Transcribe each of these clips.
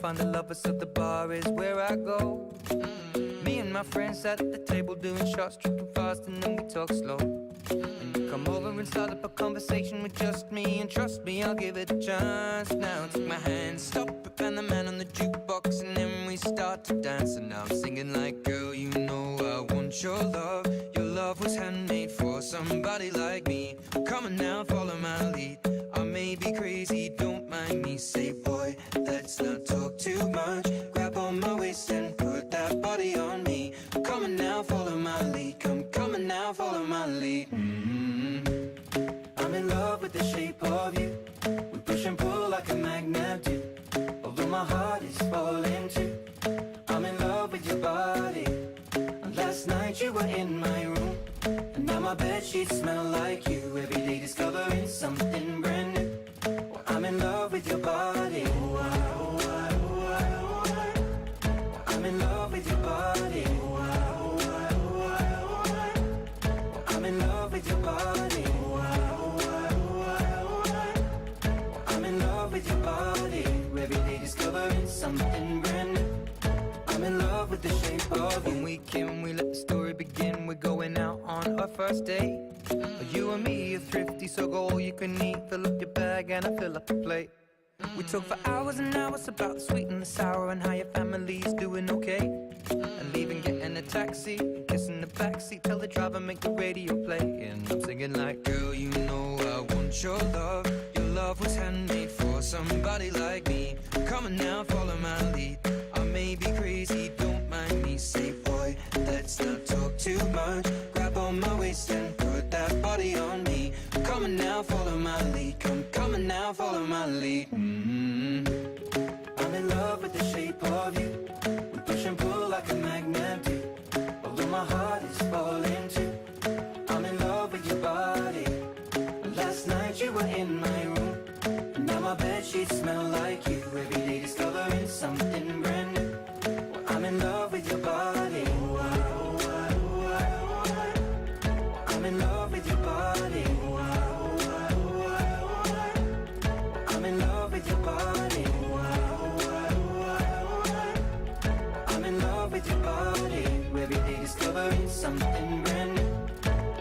find a lover, so the bar is where I go. Me and my friends sat at the table doing shots, tripping fast, and then we talk slow. And you come over and start up a conversation with just me, and trust me, I'll give it a chance. Now take my hand, stop it, and the man on the jukebox, and then we start to dance. And now I'm singing like, girl, you know I want your love. Your love was handmade for somebody like me. Come on now, follow my lead. I may be crazy, don't mind me. Say, boy, let's not talk too much. Grab on my waist and put that body on me. Come on now, follow my lead. Come on now, follow my lead. I'm in love with the shape of you. We push and pull like a magnet do. Although my heart is falling too. I'm in love with your body. And last night you were in my room. And now my bedsheets smell like you. Every day discovering something brand new. Well, I'm in love with your body. I'm in love with your body. I'm in love with your body. I'm in love with your body. Every day discovering something brand new. I'm in love with the shape of you. When we can, we let the story begin. We're going out on our first date. You and me are thrifty, so go all you can eat. Fill up your bag and I fill up the plate. We talk for hours and hours about the sweet and the sour, and how your family's doing okay. And leaving, getting a taxi, kissing the backseat, tell the driver make the radio play. And I'm singing like, girl, you know I want your love. Your love was handmade for somebody like me. Come on now, follow my lead. I may be crazy, don't mind me. Say, boy, let's not talk too much. Grab on my waist and put that body on me. Come on now, follow my lead. Come on now, follow my lead. I'm in love with the shape of you. We push and pull like a magnet do. Although my heart is falling too. I'm in love with your body. Last night you were in my room. And now my bedsheets smell like you. Every day discovering something brand new. Well, I'm in love with your body. I'm in love with your body. I'm in love with your body. I'm in love with your body. Every day discovering something brand new.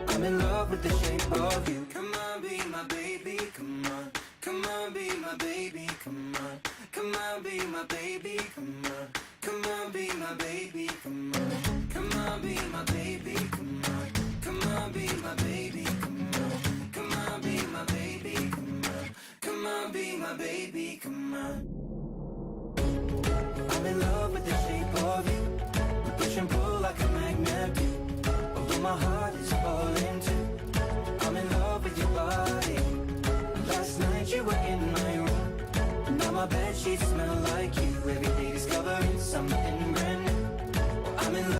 I'm in love with the shape of you. Come on, be my baby, come on. Come on, be my baby, come on. Come on, be my baby, come on. Come on, be my baby, come on. Come on, be my baby, come on. Come on, be my baby, come on. Come on, be my baby, come on. Come on, be my baby, come on. I'm in love with the shape of you. We push and pull like a magnet do. Although my heart is falling too. I'm in love with your body. Last night you were in my room. And now my bedsheets smell like you. Every day discovering something brand new. I'm in love.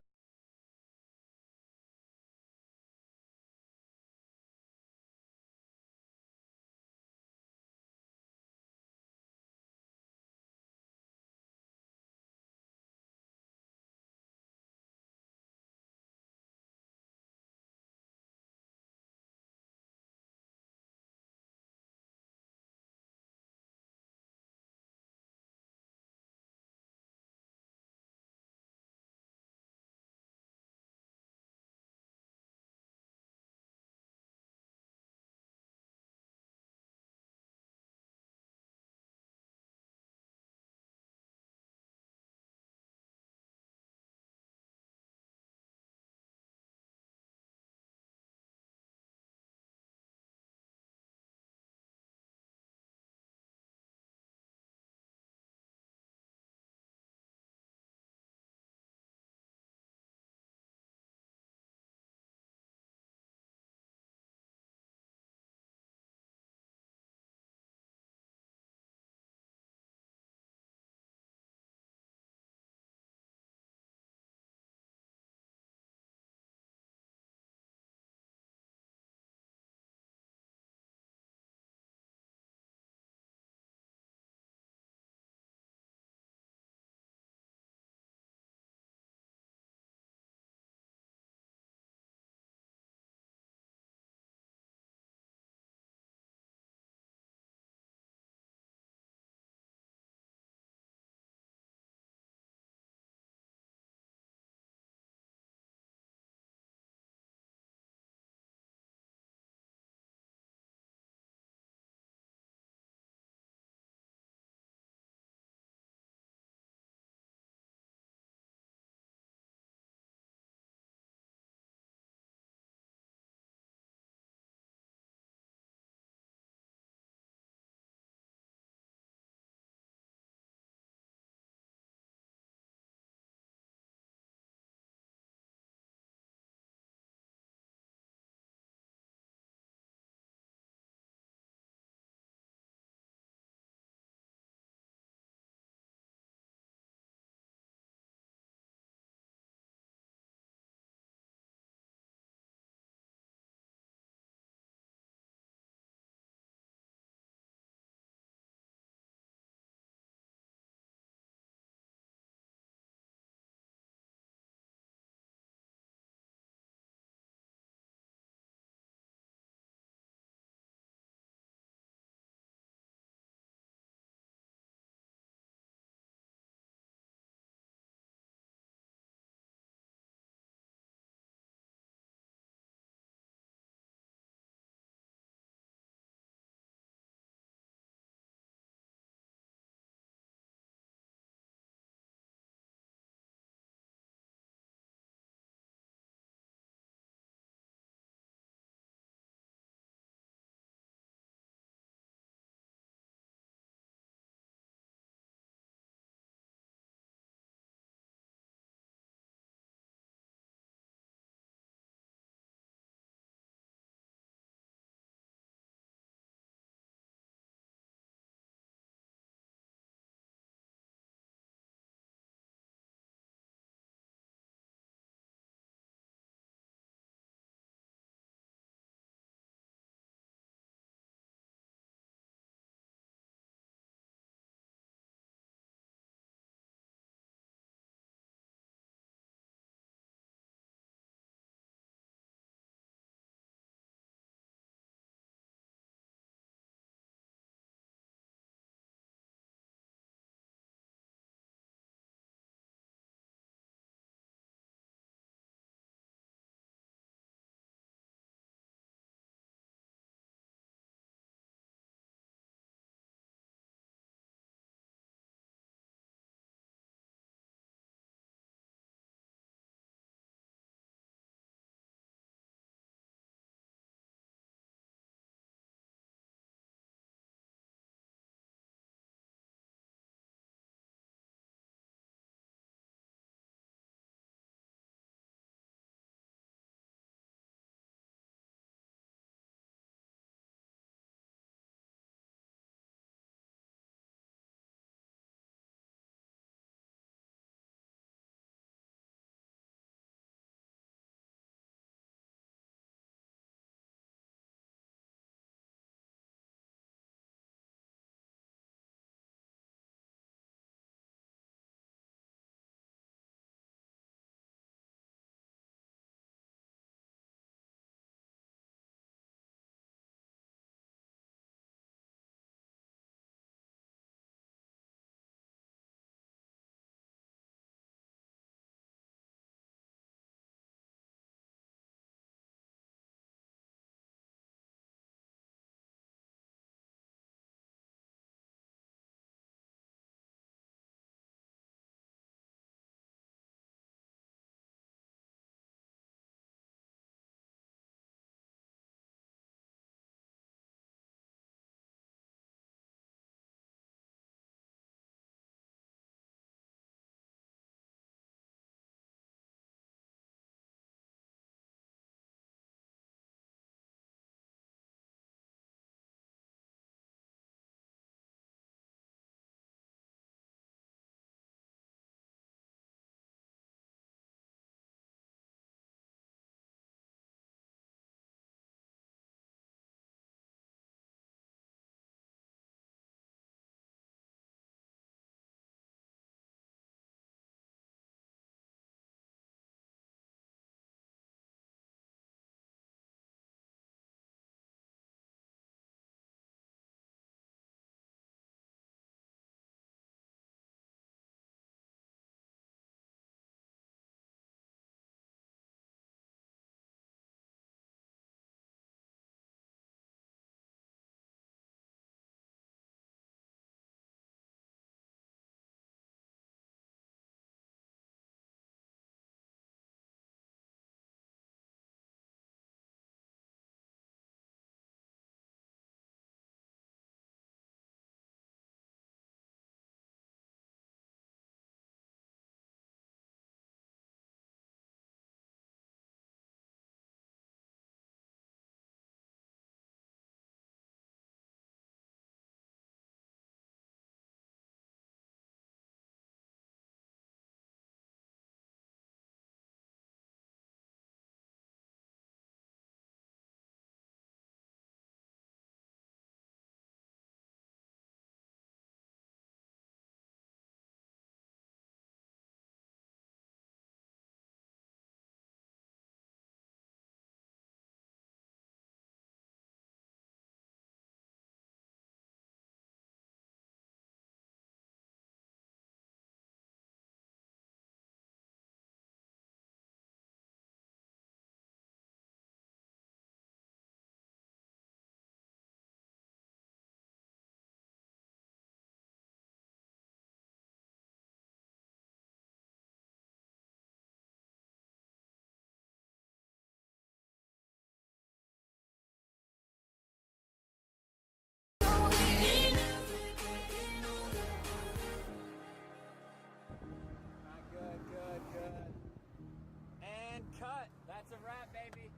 cut. That's a wrap, baby.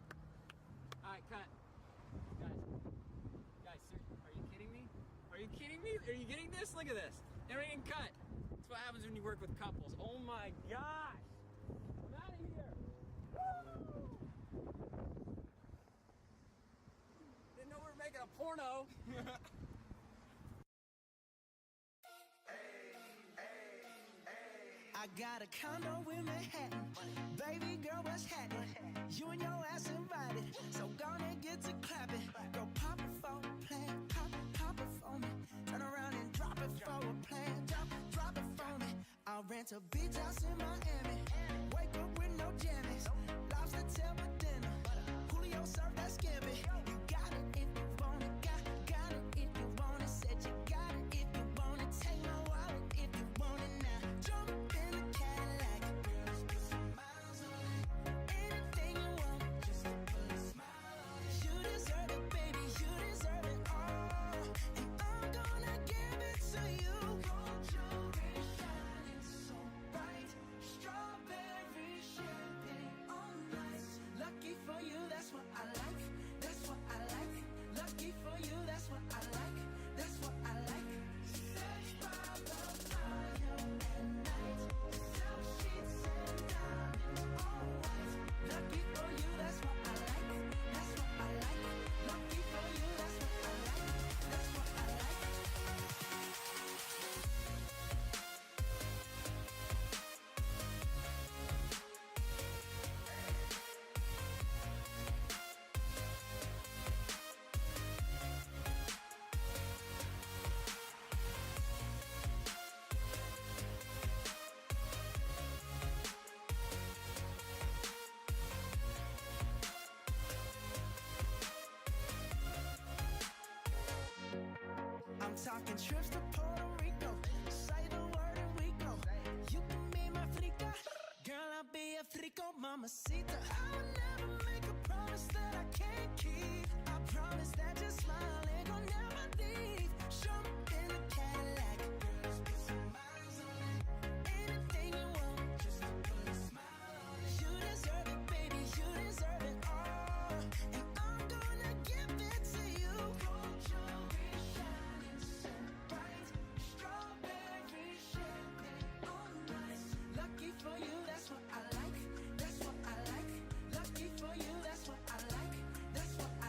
All right, cut. Guys, sir, are you kidding me? Are you kidding me? Are you getting this? Look at this. Everything cut. That's what happens when you work with couples. Oh my gosh. I'm out of here. Woo! Didn't know we were making a porno. I got a condo in Manhattan. Baby girl, what's happening? You and your ass invited, so gonna get to clapping. Go pop it for a plan, pop it for me. Turn around and drop it for a plan, drop it for me. I'll rent a beach house in Miami. Wake up with no jammies. Lobster tail for dinner. Julio served that scampi. You got it if you want it. Got it if you want it. Said you got it if you want it. Take my wallet if you want it now. Jump in the Cadillac. Girls, put some miles on it. Anything you want, just to put a smile on it. You deserve it, baby. You deserve it all. And I'm gonna give it to you. Gold jewelry shining so bright. Strawberry champagne on ice. Lucky for you, that's what I like. That's what I like. Lucky for you, that's what I like. That's what I like. Sex by the fire at night. Silk sheets and diamonds all white. Lucky for you, that's what I like. That's what I like. Lucky for you, that's what I like. That's what I like. I'm talking trips to Puerto Rico. Say the word and we go. You can be my frica. Girl, I'll be a frico, mamacita. I would never make a promise that I can't keep. I promise that your smile ain't gonna never leave. Show me in the Cadillac. Girls, put some miles on it. Anything you want, just to put a smile on it. You deserve it, baby. You deserve it all. And I'm gonna give it to you. Gold jewelry shining so bright. Strawberry champagne on ice. Lucky for you, that's what I like. That's what I like. Lucky for you, that's what I like. That's what I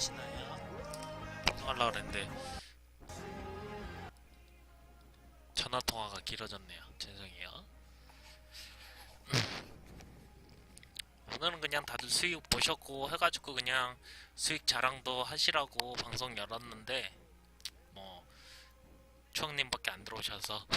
되시나요? 방송하려고 그랬는데 전화통화가 길어졌네요. 죄송해요. 오늘은 그냥 다들 수익 보셨고 해가지고 그냥 수익 자랑도 하시라고 방송 열었는데 뭐 추억님밖에 안 들어오셔서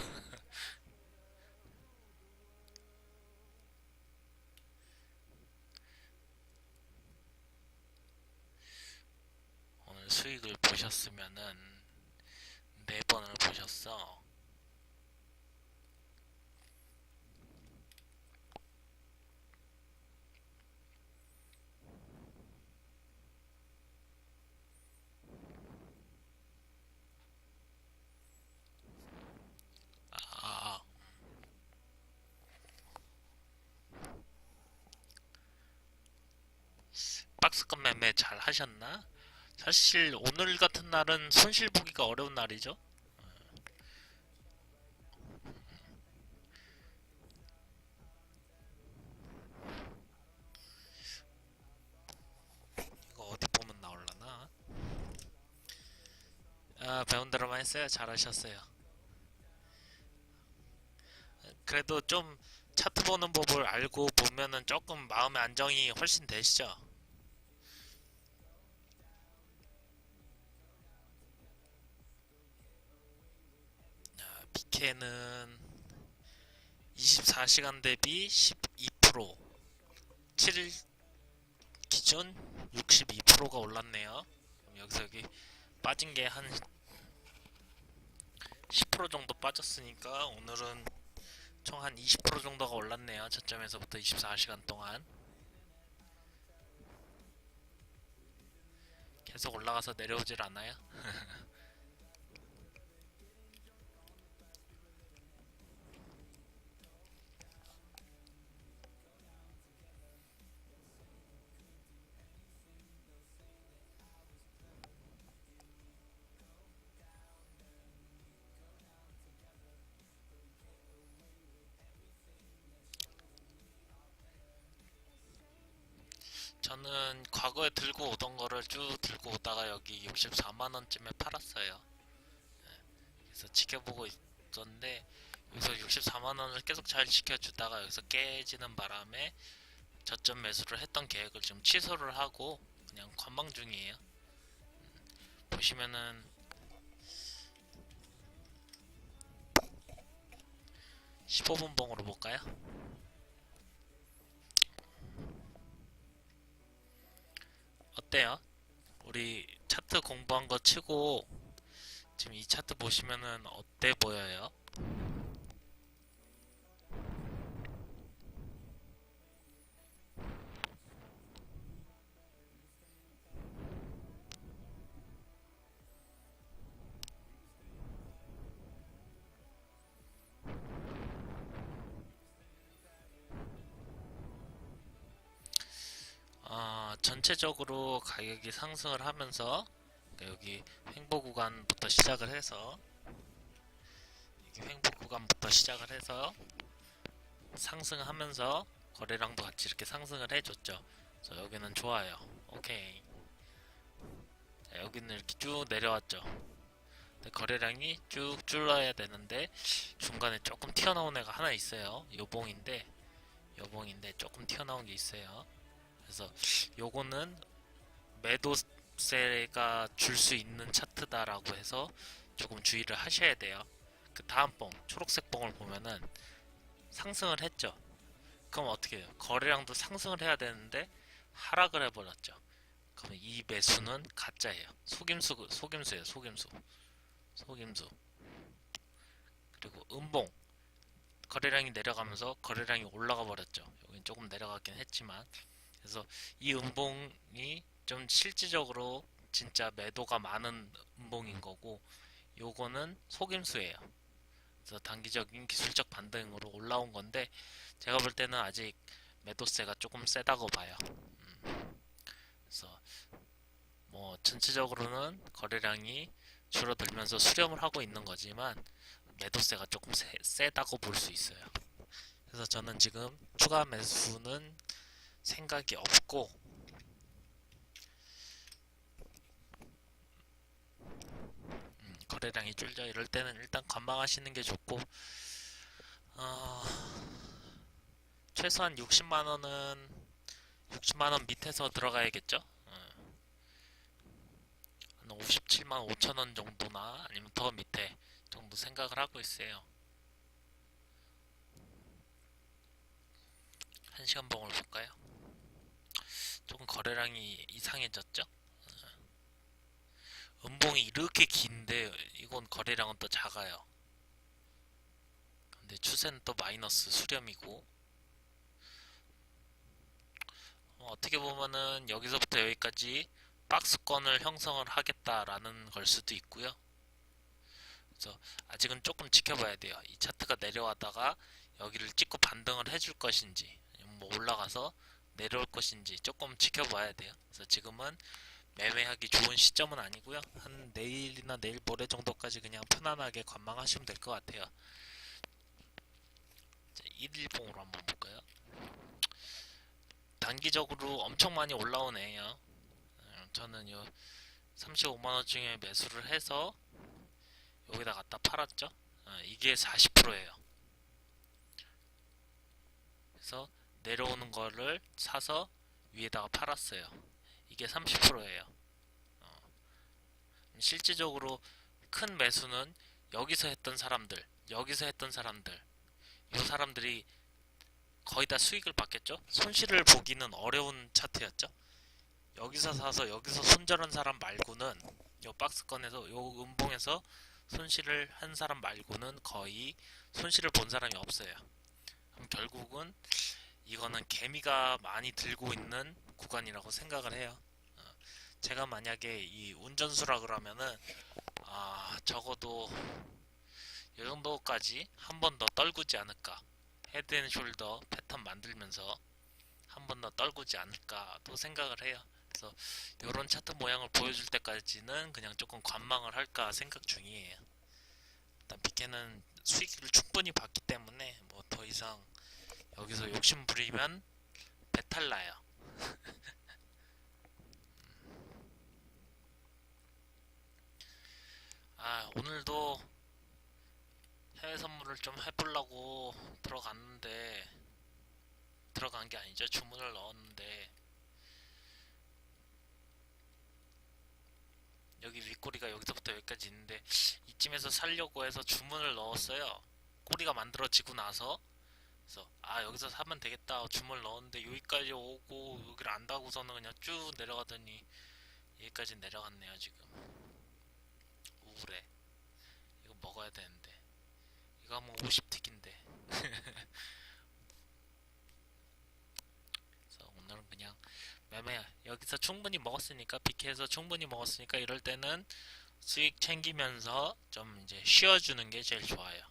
오늘 수익을 보셨으면은 4번을 보셨어. 아, 박스권 매매 잘 하셨나? 사실 오늘 같은 날은 손실 보기가 어려운 날이죠. 이거 어디 보면 나올라나? 아, 배운 대로만 했어요. 잘하셨어요. 그래도 좀 차트 보는 법을 알고 보면은 조금 마음의 안정이 훨씬 되시죠? BK는 24시간 대비 12%, 7일 기준 62%가 올랐네요. 그럼 여기서 여기 빠진 게 한 10% 정도 빠졌으니까 오늘은 총 한 20% 정도가 올랐네요. 저점에서부터 24시간 동안 계속 올라가서 내려오질 않아요. 저는 과거에 들고 오던 거를 쭉 들고 오다가 여기 64만원쯤에 팔았어요. 그래서 지켜보고 있었는데 여기서 64만원을 계속 잘 지켜주다가 여기서 깨지는 바람에 저점 매수를 했던 계획을 지금 취소를 하고 그냥 관망 중이에요. 보시면은 15분 봉으로 볼까요? 어때요? 우리 차트 공부한 거 치고 지금 이 차트 보시면은 어때 보여요? 전체적으로 가격이 상승을 하면서 여기 횡보 구간부터 시작을 해서 상승하면서 거래량도 같이 이렇게 상승을 해줬죠. 그래서 여기는 좋아요. 오케이. 자, 여기는 이렇게 쭉 내려왔죠. 근데 거래량이 쭉 줄어야 되는데 중간에 조금 튀어나온 애가 하나 있어요. 요봉인데 조금 튀어나온 게 있어요. 그래서 요거는 매도세가 줄 수 있는 차트다라고 해서 조금 주의를 하셔야 돼요. 그 다음 봉, 초록색 봉을 보면은 상승을 했죠. 그럼 어떻게 해요? 거래량도 상승을 해야 되는데 하락을 해버렸죠. 그럼 이 매수는 가짜예요. 속임수예요. 속임수. 그리고 음봉, 거래량이 내려가면서 거래량이 올라가 버렸죠. 여긴 조금 내려가긴 했지만, 그래서 이 음봉이 좀 실질적으로 진짜 매도가 많은 음봉인 거고, 요거는 속임수예요. 그래서 단기적인 기술적 반등으로 올라온 건데, 제가 볼 때는 아직 매도세가 조금 세다고 봐요. 그래서 뭐 전체적으로는 거래량이 줄어들면서 수렴을 하고 있는 거지만 매도세가 조금 세다고 볼 수 있어요. 그래서 저는 지금 추가 매수는 생각이 없고 거래량이 줄죠. 이럴 때는 일단 관망하시는 게 좋고, 어, 최소한 60만원 밑에서 들어가야겠죠. 한 57만 5천원 정도나 아니면 더 밑에 정도 생각을 하고 있어요. 1시간 봉을 볼까요? 조금 거래량이 이상해졌죠? 음봉이 이렇게 긴데 이건 거래량은 또 작아요. 근데 추세는 또 마이너스 수렴이고, 어떻게 보면은 여기서부터 여기까지 박스권을 형성을 하겠다라는 걸 수도 있고요. 그래서 아직은 조금 지켜봐야 돼요. 이 차트가 내려왔다가 여기를 찍고 반등을 해줄 것인지, 뭐 올라가서 내려올 것인지 조금 지켜봐야 돼요. 그래서 지금은 매매하기 좋은 시점은 아니고요. 한 내일이나 내일 모레 정도까지 그냥 편안하게 관망하시면 될 것 같아요. 자, 1일봉으로 한번 볼까요? 단기적으로 엄청 많이 올라오네요. 저는 요 35만원 중에 매수를 해서 여기다 갖다 팔았죠. 이게 40%예요. 그래서 내려오는 거를 사서 위에다가 팔았어요. 이게 30%예요. 실질적으로 큰 매수는 여기서 했던 사람들, 여기서 했던 사람들, 이 사람들이 거의 다 수익을 받겠죠? 손실을 보기는 어려운 차트였죠? 여기서 사서 여기서 손절한 사람 말고는, 요 박스권에서, 요 음봉에서 손실을 한 사람 말고는 거의 손실을 본 사람이 없어요. 그럼 결국은 이거는 개미가 많이 들고 있는 구간이라고 생각을 해요. 제가 만약에 이 운전수라 그러면은 적어도 이 정도까지 한 번 더 떨구지 않을까, 헤드앤숄더 패턴 만들면서 한 번 더 떨구지 않을까 또 생각을 해요. 그래서 이런 차트 모양을 보여줄 때까지는 그냥 조금 관망을 할까 생각 중이에요. 일단 비케는 수익을 충분히 봤기 때문에 뭐 더 이상 여기서 욕심 부리면 배탈 나요. 오늘도 해외 선물을 좀 해보려고 들어간 게 아니죠. 주문을 넣었는데 여기 윗꼬리가 여기서부터 여기까지 있는데 이쯤에서 살려고 해서 주문을 넣었어요. 꼬리가 만들어지고 나서, 그래서 여기서 사면 되겠다 주문을 넣었는데 여기까지 오고 여기를 안 닿고서는 그냥 쭉 내려가더니 여기까지 내려갔네요. 지금 우울해. 이거 먹어야 되는데 이거 하면 50틱인데 그래서 오늘은 그냥 매매, 여기서 충분히 먹었으니까, 비케에서 충분히 먹었으니까 이럴 때는 수익 챙기면서 좀 이제 쉬어주는 게 제일 좋아요.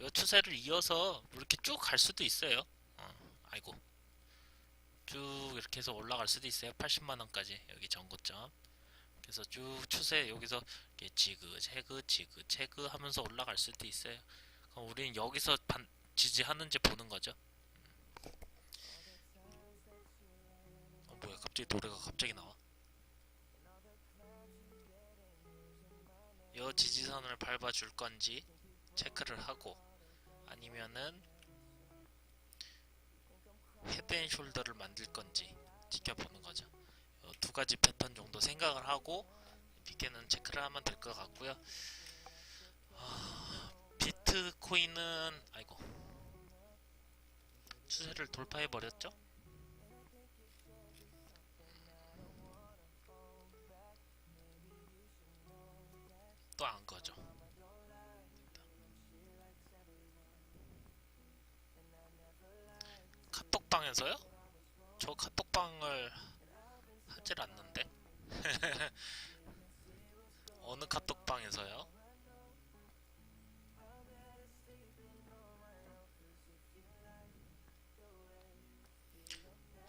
이 추세를 이어서 이렇게 쭉 갈 수도 있어요. 아이고, 쭉 이렇게 해서 올라갈 수도 있어요. 80만원까지 여기 전고점. 그래서 쭉 추세 여기서 이렇게 지그 하면서 올라갈 수도 있어요. 그럼 우리는 여기서 지지하는지 보는 거죠. 뭐야, 갑자기 노래가 갑자기 나와. 이 지지선을 밟아줄 건지 체크를 하고, 아니면은 헤드앤숄더를 만들 건지 지켜보는 거죠. 두 가지 패턴 정도 생각을 하고 비케는 체크를 하면 될 것 같고요. 비트코인은 추세를 돌파해 버렸죠. 또 안 거죠. 카톡방에서요? 저 카톡방을 하질 않는데. 어느 카톡방에서요?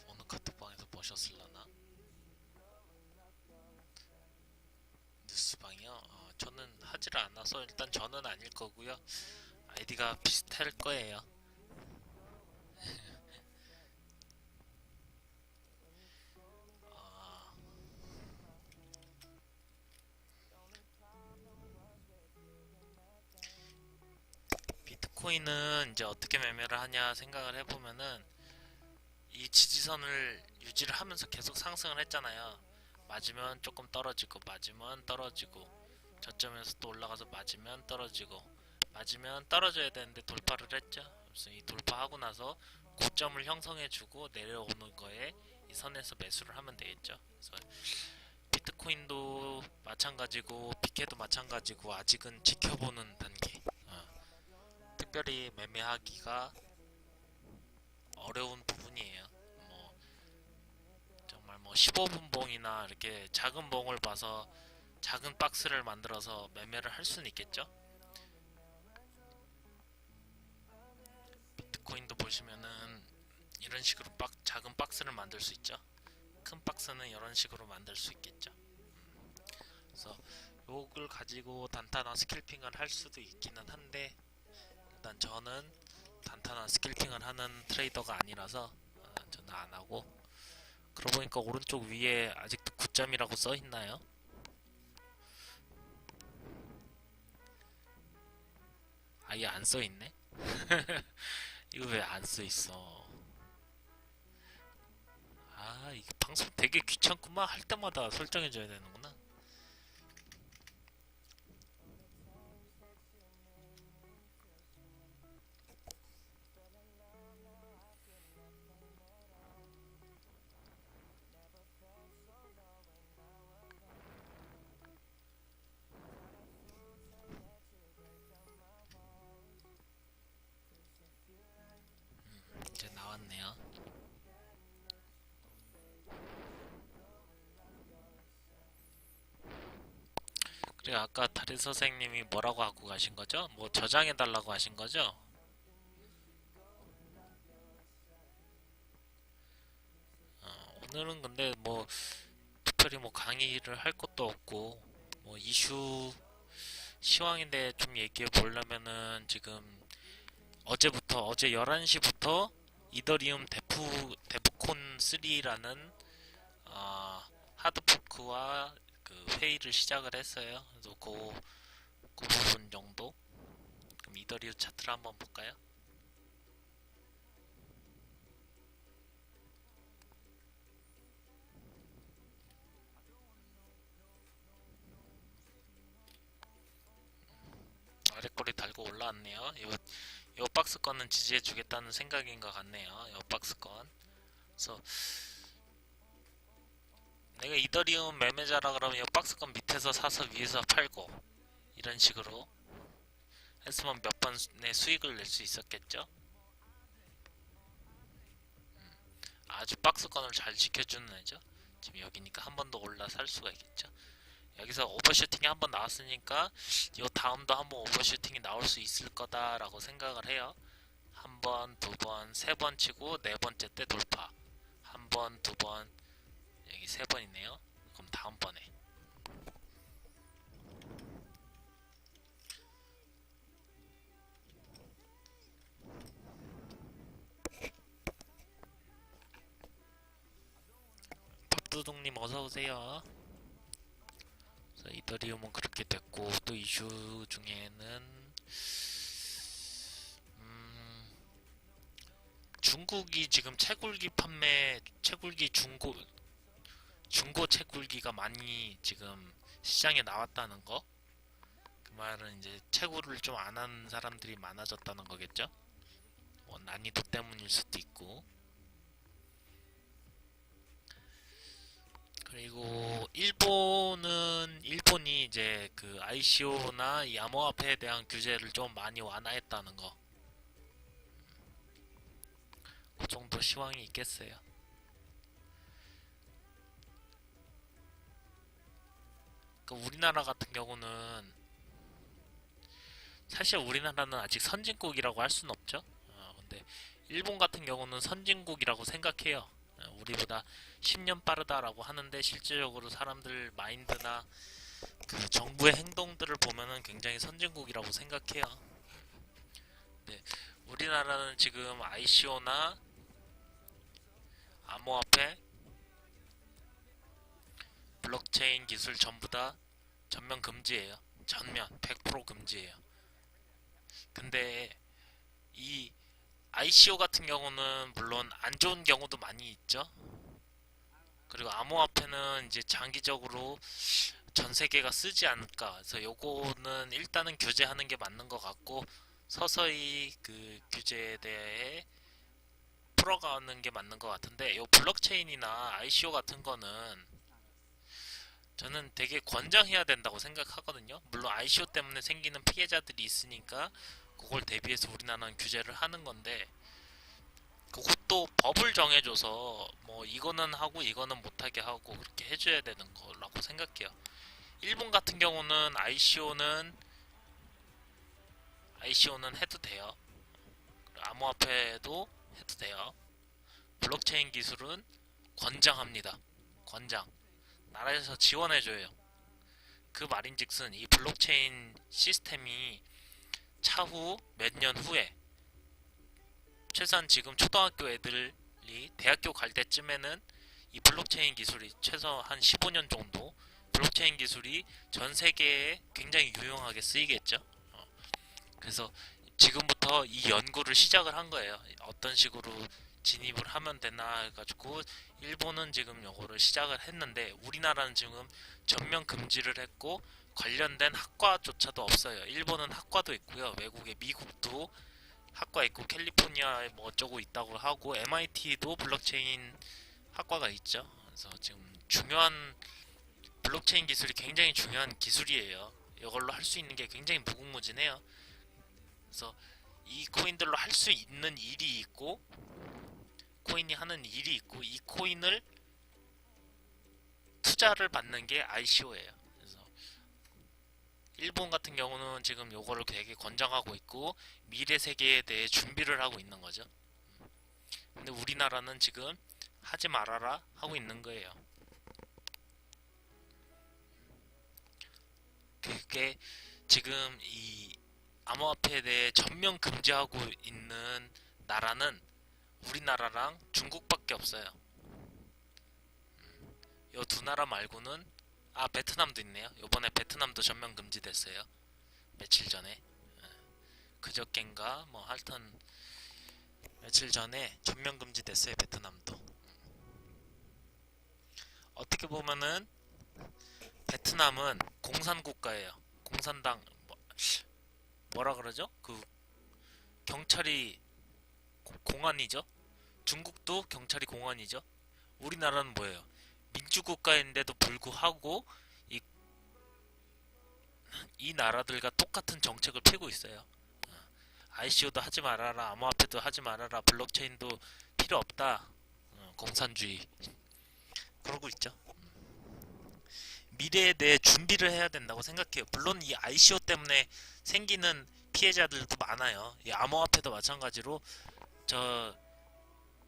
어느 카톡방에서 보셨을라나? 뉴스방이요? 저는 하질 않아서 일단 저는 아닐 거고요. 아이디가 비슷할 거예요. 비트코인은 이제 어떻게 매매를 하냐 생각을 해보면은 이 지지선을 유지를 하면서 계속 상승을 했잖아요. 맞으면 조금 떨어지고 맞으면 떨어지고 저점에서 또 올라가서 맞으면 떨어지고 맞으면 떨어져야 되는데 돌파를 했죠. 그래서 이 돌파하고 나서 고점을 형성해주고 내려오는 거에 이 선에서 매수를 하면 되겠죠. 그래서 비트코인도 마찬가지고 비케도 마찬가지고 아직은 지켜보는 단계. 특별히 매매하기가 어려운 부분이에요. 뭐 정말 뭐 15분 봉이나 이렇게 작은 봉을 봐서 작은 박스를 만들어서 매매를 할 수는 있겠죠. 비트코인도 보시면은 이런 식으로 작은 박스를 만들 수 있죠. 큰 박스는 이런 식으로 만들 수 있겠죠. 그래서 요걸 가지고 단타나 스캘핑을 할 수도 있기는 한데 일단 저는 단타나 스캘핑을 하는 트레이더가 아니라서 저는 안 하고. 그러고 보니까 오른쪽 위에 아직도 9점이라고 써 있나요? 아예 안 써 있네. 이거 왜 안 써 있어? 아, 이게 방송 되게 귀찮구만. 할 때마다 설정해줘야 되는구나. 이제 나왔네요. 그리고 아까 다리 선생님이 뭐라고 하고 가신 거죠? 뭐 저장해 달라고 하신 거죠? 오늘은 근데 뭐 특별히 뭐 강의를 할 것도 없고 뭐 이슈 시황인데 좀 얘기해 보려면은 지금 어제 11시부터 이더리움 데프콘 3라는 하드포크와 그 회의를 시작을 했어요. 그래서 그 부분 정도. 그럼 이더리움 차트를 한번 볼까요? 아래꼬리 달고 올라왔네요. 요 박스권은 지지해 주겠다는 생각인 것 같네요. 요 박스권. 그래서 내가 이더리움 매매자라 그러면 요 박스권 밑에서 사서 위에서 팔고 이런 식으로 했으면 몇 번의 수익을 낼 수 있었겠죠. 아주 박스권을 잘 지켜주는 애죠. 지금 여기니까 한 번 더 올라 살 수가 있겠죠. 여기서 오버슈팅이 한 번 나왔으니까 요 다음도 한번 오버슈팅이 나올 수 있을 거다라고 생각을 해요. 한 번, 두 번, 세 번 치고 네 번째 때 돌파. 한 번, 두 번, 여기 세 번이네요. 그럼 다음번에 밥도둑님 어서오세요. 그래서 이더리움은 그렇게 됐고 또 이슈 중에는 중국이 지금 채굴기 중고 채굴기가 많이 지금 시장에 나왔다는 거. 그 말은 이제 채굴을 좀 안 하는 사람들이 많아졌다는 거겠죠. 뭐 난이도 때문일 수도 있고. 그리고 일본이 이제 그 ICO나 이 암호화폐에 대한 규제를 좀 많이 완화했다는 거. 그 정도 시황이 있겠어요. 그 우리나라 같은 경우는 사실 우리나라는 아직 선진국이라고 할 수는 없죠. 근데 일본 같은 경우는 선진국이라고 생각해요. 우리보다 10년 빠르다라고 하는데 실질적으로 사람들 마인드나 그 정부의 행동들을 보면은 굉장히 선진국이라고 생각해요. 네, 우리나라는 지금 ICO나 암호화폐, 블록체인 기술 전부 다 전면 금지예요. 전면 100% 금지예요. 근데 이 ICO 같은 경우는 물론 안 좋은 경우도 많이 있죠. 그리고 암호화폐는 이제 장기적으로 전 세계가 쓰지 않을까. 그래서 요거는 일단은 규제하는 게 맞는 것 같고 서서히 그 규제에 대해 풀어가는 게 맞는 것 같은데 요 블록체인이나 ICO 같은 거는 저는 되게 권장해야 된다고 생각하거든요. 물론 ICO 때문에 생기는 피해자들이 있으니까 그걸 대비해서 우리나라는 규제를 하는 건데 그것도 법을 정해줘서 뭐 이거는 하고 이거는 못하게 하고 그렇게 해줘야 되는 거라고 생각해요. 일본 같은 경우는 ICO는 해도 돼요. 암호화폐도 해도 돼요. 블록체인 기술은 권장합니다. 권장. 나라에서 지원해줘요. 그 말인즉슨 이 블록체인 시스템이 차후 몇 년 후에 최소한 지금 초등학교 애들이 대학교 갈 때쯤에는 이 블록체인 기술이 최소 한 15년 정도 블록체인 기술이 전 세계에 굉장히 유용하게 쓰이겠죠. 그래서 지금부터 이 연구를 시작을 한 거예요. 어떤 식으로 진입을 하면 되나 해가지고 일본은 지금 요거를 시작을 했는데 우리나라는 지금 전면 금지를 했고 관련된 학과조차도 없어요. 일본은 학과도 있고요. 외국에 미국도 학과 있고 캘리포니아에 뭐 어쩌고 있다고 하고 MIT도 블록체인 학과가 있죠. 그래서 지금 중요한 블록체인 기술이 굉장히 중요한 기술이에요. 이걸로 할 수 있는 게 굉장히 무궁무진해요. 그래서 이 코인들로 할 수 있는 일이 있고 코인이 하는 일이 있고 이 코인을 투자를 받는 게 ICO예요. 그래서 일본 같은 경우는 지금 요거를 되게 권장하고 있고 미래 세계에 대해 준비를 하고 있는 거죠. 근데 우리나라는 지금 하지 말아라 하고 있는 거예요. 그게 지금 이 암호화폐에 대해 전면 금지하고 있는 나라는 우리나라랑 중국밖에 없어요. 요 두 나라 말고는 베트남도 있네요. 요번에 베트남도 전면 금지됐어요. 며칠 전에 그저껜가 뭐 하여튼 며칠 전에 전면 금지됐어요. 베트남도. 어떻게 보면은 베트남은 공산 국가예요. 공산당 뭐라 그러죠? 그 경찰이 공안이죠. 중국도 경찰이 공안이죠. 우리나라는 뭐예요? 민주국가인데도 불구하고 이, 이 나라들과 똑같은 정책을 펴고 있어요. ICO도 하지 말아라, 암호화폐도 하지 말아라, 블록체인도 필요 없다. 공산주의 그러고 있죠. 미래에 대해 준비를 해야 된다고 생각해요. 물론 이 ICO 때문에 생기는 피해자들도 많아요. 이 암호화폐도 마찬가지로 저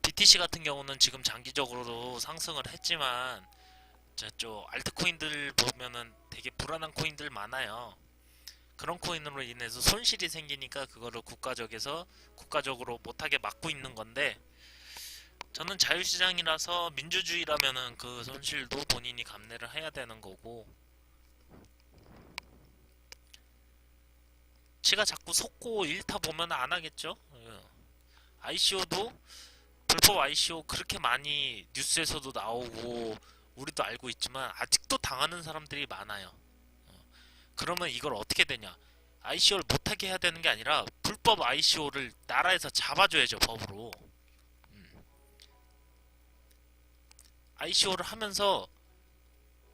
BTC 같은 경우는 지금 장기적으로 상승을 했지만 저쪽 알트코인들 보면은 되게 불안한 코인들 많아요. 그런 코인으로 인해서 손실이 생기니까 그거를 국가적으로 못하게 막고 있는 건데 저는 자유시장이라서 민주주의라면은 그 손실도 본인이 감내를 해야 되는 거고 지가 자꾸 속고 일타 보면 안 하겠죠. ICO도 불법 ICO 그렇게 많이 뉴스에서도 나오고 우리도 알고 있지만 아직도 당하는 사람들이 많아요. 그러면 이걸 어떻게 되냐? ICO를 못하게 해야 되는 게 아니라 불법 ICO를 나라에서 잡아줘야죠, 법으로. ICO를 하면서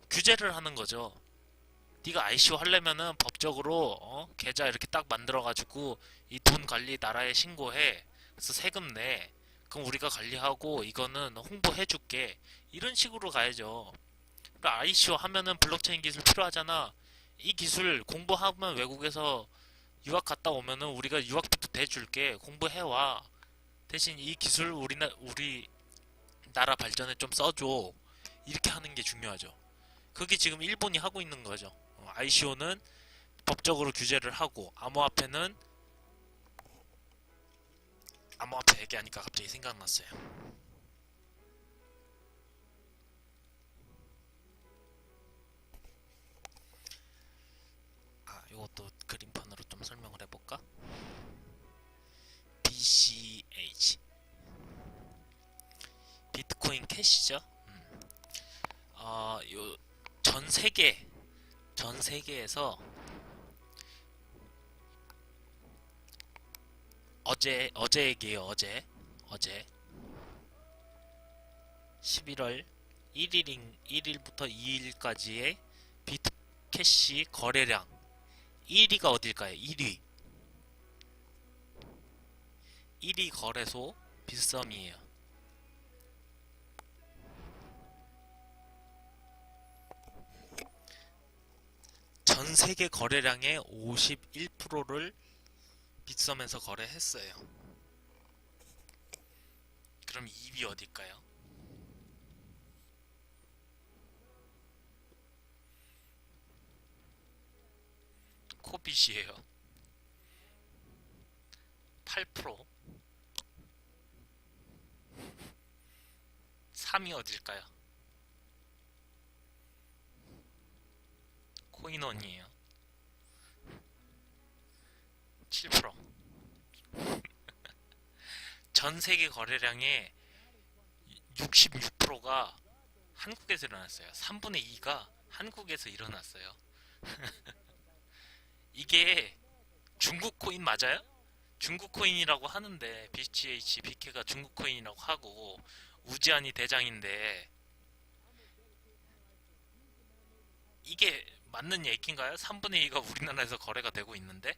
규제를 하는 거죠. 네가 ICO 하려면은 법적으로 계좌 이렇게 딱 만들어가지고 이 돈 관리 나라에 신고해. 그래서 세금 내. 그럼 우리가 관리하고 이거는 홍보해줄게. 이런 식으로 가야죠. 그러니까 ICO 하면은 블록체인 기술 필요하잖아. 이 기술 공부하면 외국에서 유학 갔다 오면은 우리가 유학비도 대줄게. 공부해와. 대신 이 기술 우리 나라 발전에 좀 써줘. 이렇게 하는 게 중요하죠. 그게 지금 일본이 하고 있는 거죠. ICO는 법적으로 규제를 하고 암호화폐 얘기하니까 갑자기 생각났어요. 이것도 그림판으로 좀 설명을 해볼까? BCH 비트코인 캐시죠. 요 전 세계에서 어제 얘기예요. 어제 11월 1일부터 2일까지의 비트캐시 거래량 1위가 어딜까요? 1위 거래소 빗썸이에요. 전 세계 거래량의 51%를 빗썸에서 거래했어요. 그럼 2위 어딜까요? 코빗이에요. 8%. 3위 어딜까요? 코인원이에요. 7%. 전 세계 거래량의 66%가 한국에서 일어났어요. 3분의 2가 한국에서 일어났어요. 이게 중국 코인 맞아요? 중국 코인이라고 하는데 BCH, BK가 중국 코인이라고 하고 우지안이 대장인데 이게 맞는 얘기인가요? 3분의 2가 우리나라에서 거래가 되고 있는데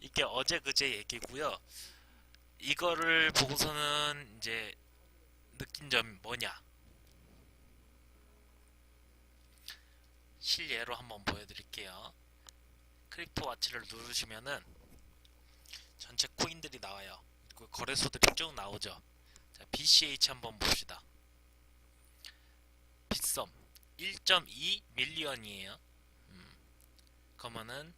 이게 어제 그제 얘기고요. 이거를 보고서는 이제 느낀 점이 뭐냐? 실예로 한번 보여드릴게요. 크립토 와치를 누르시면은 전체 코인들이 나와요. 그 거래소들이 쭉 나오죠. 자, BCH 한번 봅시다. 빗썸 1.2 밀리언이에요. 그러면은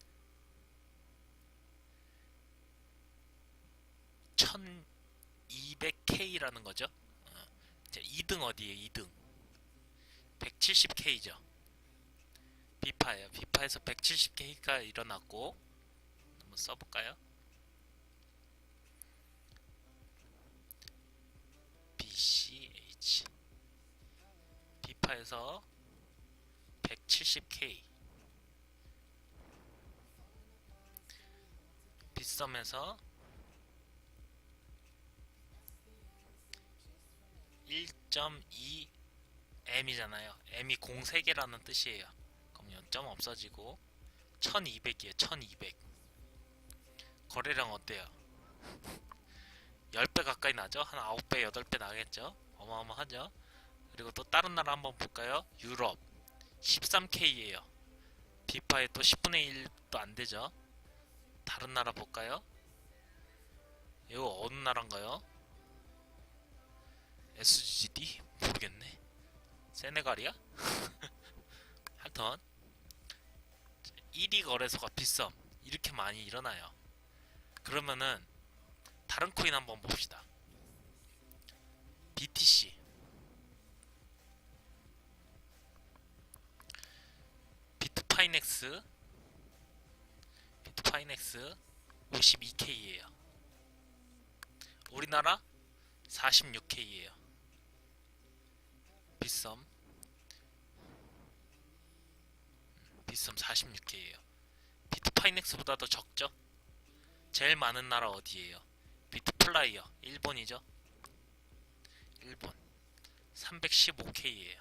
1200K라는 거죠. 2등 어디에요? 2등 170K죠. 비파예요. 비파에서 170K가 일어났고 한번 써볼까요? BCH 비파에서 170K 빗썸에서 1.2 M이잖아요. M이 공 3개라는 뜻이에요. 그럼 0점 없어지고 1200이에요. 1200 거래량 어때요? 10배 가까이 나죠? 한 9배, 8배 나겠죠? 어마어마하죠? 그리고 또 다른 나라 한번 볼까요? 유럽 13K예요. 비파에 또 10분의 1도 안되죠? 다른 나라 볼까요? 이거 어느 나라인가요? SGD? 모르겠네. 세네갈이야? 하여튼 1위 거래소가 빗썸 이렇게 많이 일어나요. 그러면은 다른 코인 한번 봅시다. BTC 비트파이넥스 52K예요. 우리나라 46K예요. 빗썸 46K예요. 비트파이넥스보다 더 적죠? 제일 많은 나라 어디예요? 비트플라이어 일본이죠? 일본 315K예요.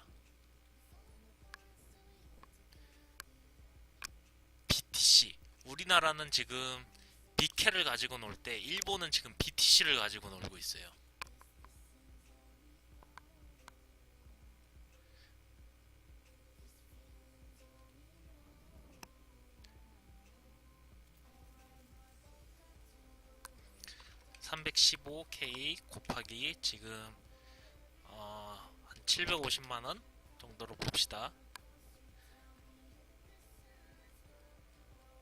BTC 우리나라는 지금 BK를 가지고 놀 때 일본은 지금 BTC를 가지고 놀고 있어요. (315K) 곱하기 지금 한 750만원 정도로 봅시다.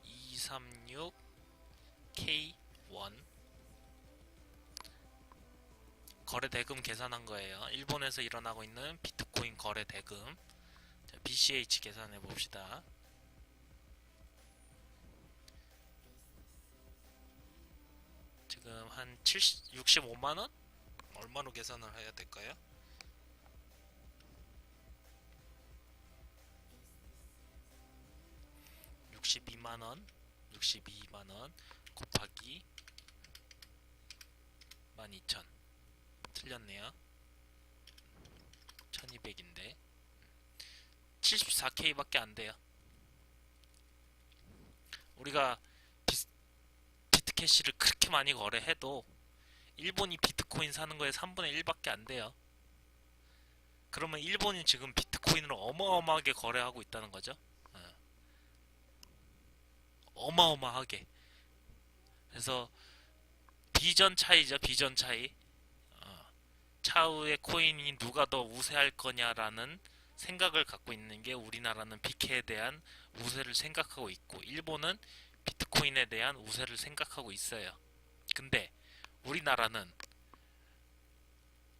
236K1 거래 대금 계산한 거예요. 일본에서 일어나고 있는 비트코인 거래 대금. 자, BCH 계산해 봅시다. 한 65만원? 얼마로 계산을 해야 될까요? (62만원) 곱하기 12,000 틀렸네요. 1200인데 74K 밖에 안 돼요. 우리가 비트캐시를 그렇게 많이 거래해도 일본이 비트코인 사는 거에 3분의 1밖에 안 돼요. 그러면 일본이 지금 비트코인으로 어마어마하게 거래하고 있다는 거죠. 어마어마하게. 그래서 비전 차이죠. 비전 차이. 차후의 코인이 누가 더 우세할 거냐라는 생각을 갖고 있는 게, 우리나라는 BK에 대한 우세를 생각하고 있고 일본은 비트코인에 대한 우세를 생각하고 있어요. 근데 우리나라는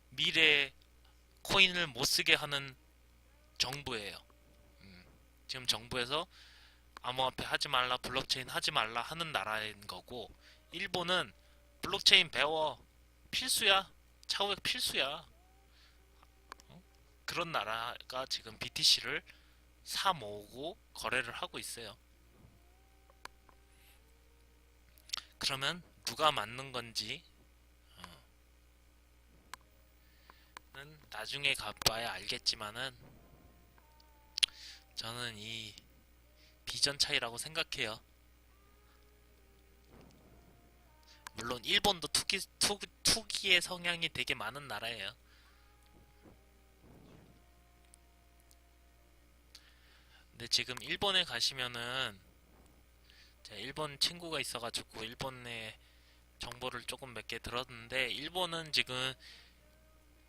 미래에 코인을 못 쓰게 하는 정부예요. 지금 정부에서 암호화폐 하지 말라, 블록체인 하지 말라 하는 나라인 거고, 일본은 블록체인 배워, 필수야, 차후에 필수야. 그런 나라가 지금 BTC를 사 모으고 거래를 하고 있어요. 그러면 누가 맞는 건지 는 나중에 가봐야 알겠지만은, 저는 이 비전 차이라고 생각해요. 물론 일본도 투기의 성향이 되게 많은 나라예요. 근데 지금 일본에 가시면은, 제가 일본 친구가 있어가지고 일본의 정보를 조금 몇 개 들었는데, 일본은 지금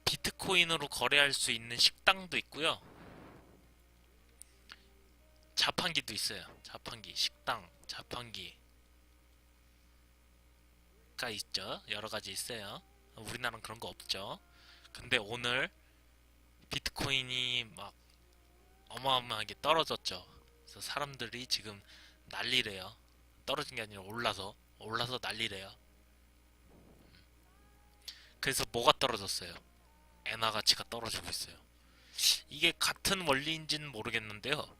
비트코인으로 거래할 수 있는 식당도 있고요, 자판기도 있어요. 자판기, 식당, 자판기가 있죠. 여러 가지 있어요. 우리나라는 그런 거 없죠. 근데 오늘 비트코인이 막 어마어마하게 떨어졌죠. 그래서 사람들이 지금 난리래요. 떨어진 게 아니라 올라서 난리래요. 그래서 뭐가 떨어졌어요? 엔화 가치가 떨어지고 있어요. 이게 같은 원리인지는 모르겠는데요,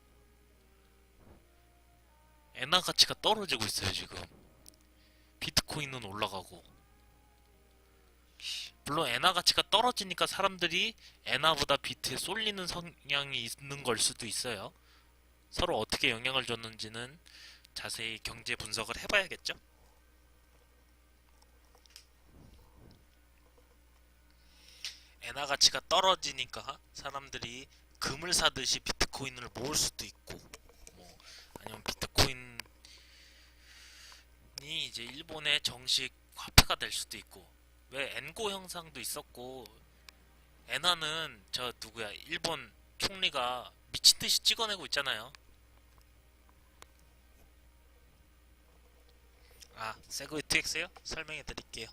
엔화 가치가 떨어지고 있어요. 지금 비트코인은 올라가고. 물론 엔화 가치가 떨어지니까 사람들이 엔화보다 비트에 쏠리는 성향이 있는 걸 수도 있어요. 서로 어떻게 영향을 줬는지는 자세히 경제 분석을 해봐야겠죠. 엔화 가치가 떨어지니까 사람들이 금을 사듯이 비트코인을 모을 수도 있고, 뭐 아니면 비트코인이 이제 일본의 정식 화폐가 될 수도 있고. 왜 엔고 현상도 있었고, 엔화는 저 누구야, 일본 총리가 미친듯이 찍어내고 있잖아요. 세그웨이 2X요? 설명해 드릴게요.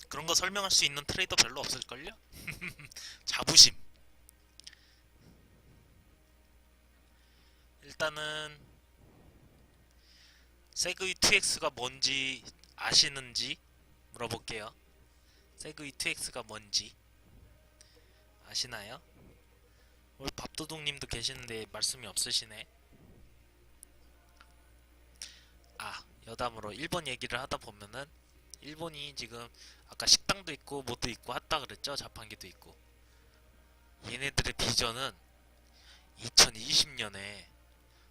그런 거 설명할 수 있는 트레이더 별로 없을걸요? 자부심. 일단은 세그웨이 2X가 뭔지 아시는지 물어볼게요. 세그웨이 2X가 뭔지 아시나요? 우리 밥도둑님도 계시는데 말씀이 없으시네. 여담으로 일본 얘기를 하다 보면은, 일본이 지금 아까 식당도 있고 뭐도 있고 했다 그랬죠. 자판기도 있고. 얘네들의 비전은 2020년에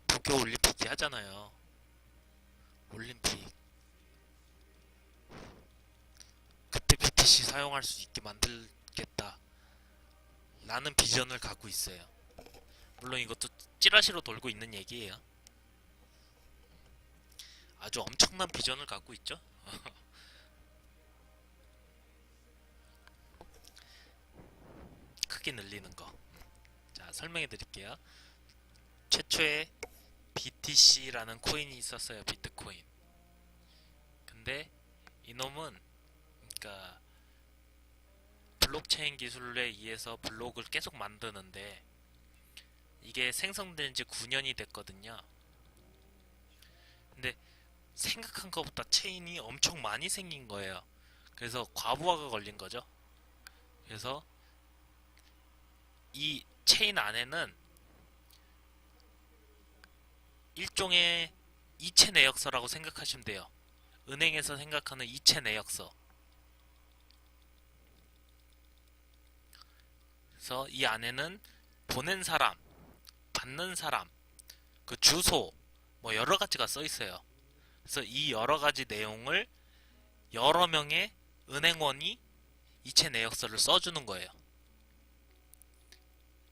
도쿄 올림픽이 하잖아요. 올림픽. 그때 BTC 사용할 수 있게 만들겠다 라는 비전을 갖고 있어요. 물론 이것도 찌라시로 돌고 있는 얘기예요. 아주 엄청난 비전을 갖고 있죠. 크게 늘리는 거. 자, 설명해 드릴게요. 최초에 BTC라는 코인이 있었어요. 비트코인. 근데 이놈은, 그러니까 블록체인 기술에 의해서 블록을 계속 만드는데, 이게 생성된 지 9년이 됐거든요. 근데 생각한 것보다 체인이 엄청 많이 생긴 거예요. 그래서 과부하가 걸린 거죠. 그래서 이 체인 안에는 일종의 이체 내역서라고 생각하시면 돼요. 은행에서 생각하는 이체 내역서. 그래서 이 안에는 보낸 사람, 받는 사람, 그 주소, 뭐 여러 가지가 써 있어요. 그래서 이 여러 가지 내용을 여러 명의 은행원이 이체 내역서를 써주는 거예요.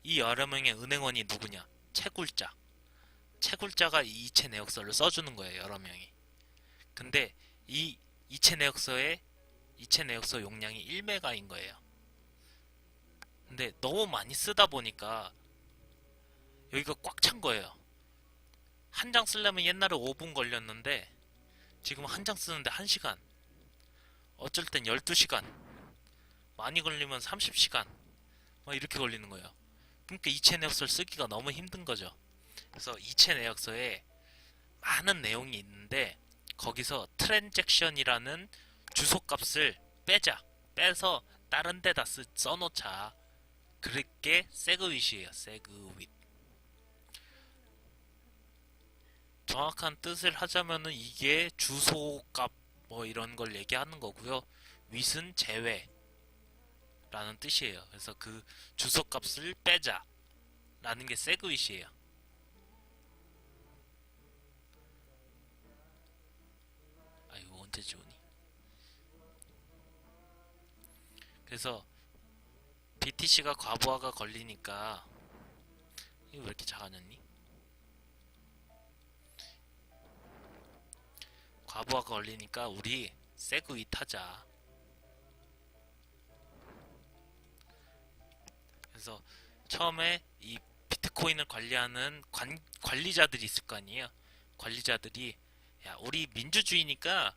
이 여러 명의 은행원이 누구냐? 채굴자. 채굴자가 이 이체 내역서를 써주는 거예요. 여러 명이. 근데 이 이체 내역서 용량이 1메가인 거예요. 근데 너무 많이 쓰다 보니까 여기가 꽉 찬 거예요. 한 장 쓰려면 옛날에 5분 걸렸는데 지금 한 장 쓰는데 1시간, 어쩔 땐 12시간, 많이 걸리면 30시간 막 이렇게 걸리는 거예요. 그러니까 이체 내역서를 쓰기가 너무 힘든 거죠. 그래서 이체 내역서에 많은 내용이 있는데 거기서 트랜잭션이라는 주소값을 빼서 다른 데다 써놓자. 그렇게 세그윗이에요. 세그윗. 정확한 뜻을 하자면은 이게 주소값 뭐 이런 걸 얘기하는 거고요. 윗은 제외 라는 뜻이에요. 그래서 그 주소값을 빼자 라는 게 세그윗이에요. 아, 이거 언제 지우니? 그래서 BTC가 과부하가 걸리니까 이거 왜 이렇게 작아졌니? 과부하가 걸리니까 우리 세그윗 하자. 그래서 처음에 이 비트코인을 관리하는 관리자들이 있을 거 아니에요. 관리자들이 야, 우리 민주주의니까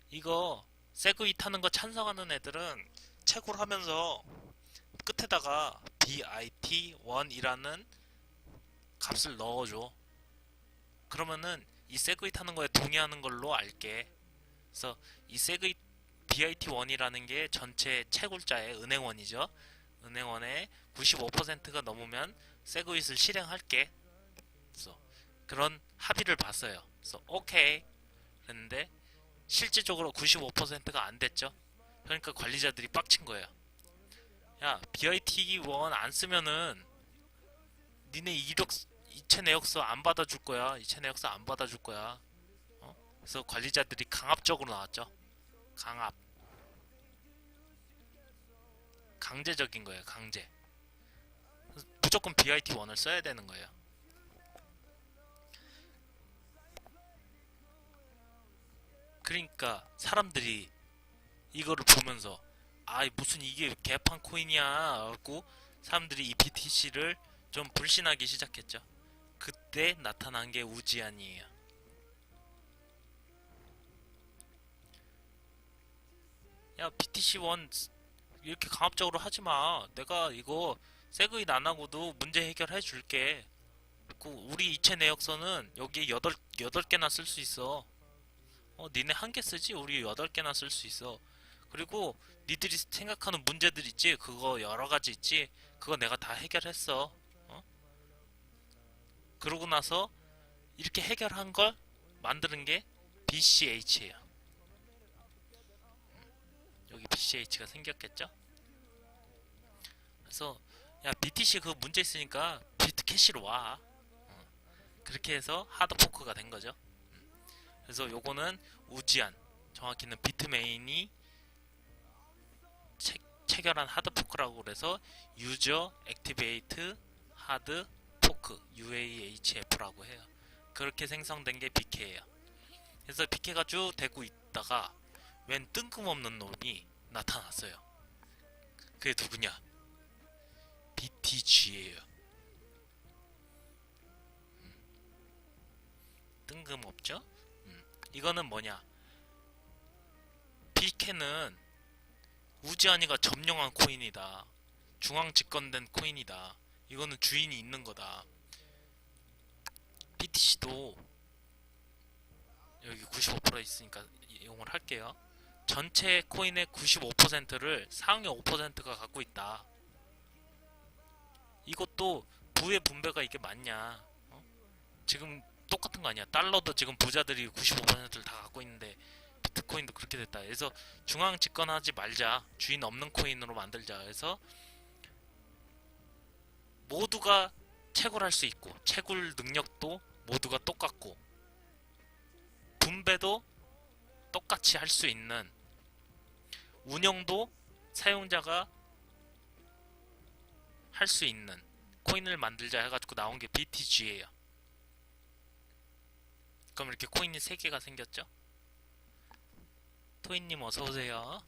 이거 세그윗 하는 거 찬성하는 애들은 채굴 하면서 끝에다가 BIT1이라는 값을 넣어줘. 그러면은 이 세그윗 하는 거에 동의하는 걸로 알게. 그래서 이 세그윗 BIT1이라는 게 전체 채굴자의 은행원이죠. 은행원의 95%가 넘으면 세그윗을 실행할게. 그래서 그런 합의를 봤어요. 그래서 오케이 그랬는데 실질적으로 95%가 안 됐죠. 그러니까 관리자들이 빡친 거예요. 야, BIT1 안 쓰면은 니네 이체 내역서 안 받아줄 거야. 이체 내역서 안 받아줄 거야. 그래서 관리자들이 강압적으로 나왔죠. 강압. 강제적인 거예요. 강제. 무조건 BIT1을 써야 되는 거예요. 그러니까 사람들이 이거를 보면서 아, 무슨 이게 개판 코인이야 갖고 사람들이 이 BTC를 좀 불신하기 시작했죠. 그때 나타난 게 우지안이에요. 야, BTC1 이렇게 강압적으로 하지마. 내가 이거 세그윗 안 하고도 문제 해결해 줄게. 우리 이체 내역서는 여기 8개나 쓸 수 있어. 니네 1개 쓰지? 우리 8개나 쓸 수 있어. 그리고 니들이 생각하는 문제들 있지? 그거 여러 가지 있지? 그거 내가 다 해결했어. 그러고 나서 이렇게 해결한 걸 만드는 게 BCH예요. 여기 BCH가 생겼겠죠? 그래서 야, BTC 그 문제 있으니까 비트캐시로 와. 그렇게 해서 하드포크가 된 거죠. 그래서 요거는 우지안, 정확히는 비트메인이 체결한 하드포크라고 그래서 유저 액티베이트 하드 포크 UAHF라고 해요. 그렇게 생성된 게 BK예요. 그래서 BK가 쭉 되고 있다가 웬 뜬금없는 놈이 나타났어요. 그게 누구냐? BTG예요. 뜬금없죠? 이거는 뭐냐? BK는 우지안이가 점령한 코인이다. 중앙 집권된 코인이다. 이거는 주인이 있는 거다. BTC도 여기 95% 있으니까 이용을 할게요. 전체 코인의 95%를 상위 5%가 갖고 있다. 이것도 부의 분배가 이게 맞냐? 지금 똑같은 거 아니야? 달러도 지금 부자들이 95%를 다 갖고 있는데 비트코인도 그렇게 됐다. 그래서 중앙 집권하지 말자. 주인 없는 코인으로 만들자. 그래서 모두가 채굴할 수 있고 채굴 능력도 모두가 똑같고 분배도 똑같이 할 수 있는, 운영도 사용자가 할 수 있는 코인을 만들자 해가지고 나온 게 BTG예요. 그럼 이렇게 코인이 3개가 생겼죠? 토이님 어서오세요.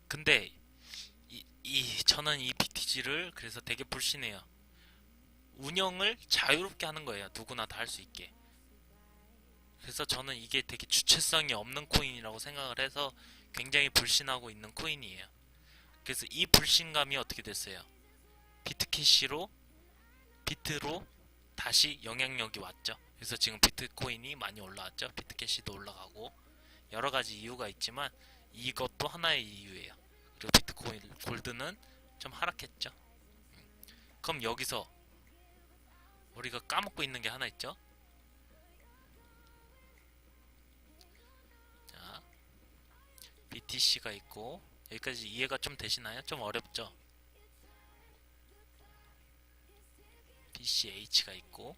근데 저는 이 BTG를 그래서 되게 불신해요. 운영을 자유롭게 하는 거예요. 누구나 다 할 수 있게. 그래서 저는 이게 되게 주체성이 없는 코인이라고 생각을 해서 굉장히 불신하고 있는 코인이에요. 그래서 이 불신감이 어떻게 됐어요? 비트로 다시 영향력이 왔죠. 그래서 지금 비트코인이 많이 올라왔죠. 비트캐시도 올라가고 여러 가지 이유가 있지만 이것도 하나의 이유예요. 그리고 비트코인 골드는 좀 하락했죠. 그럼 여기서 우리가 까먹고 있는 게 하나 있죠. 자, BTC가 있고, 여기까지 이해가 좀 되시나요? 좀 어렵죠? BCH가 있고,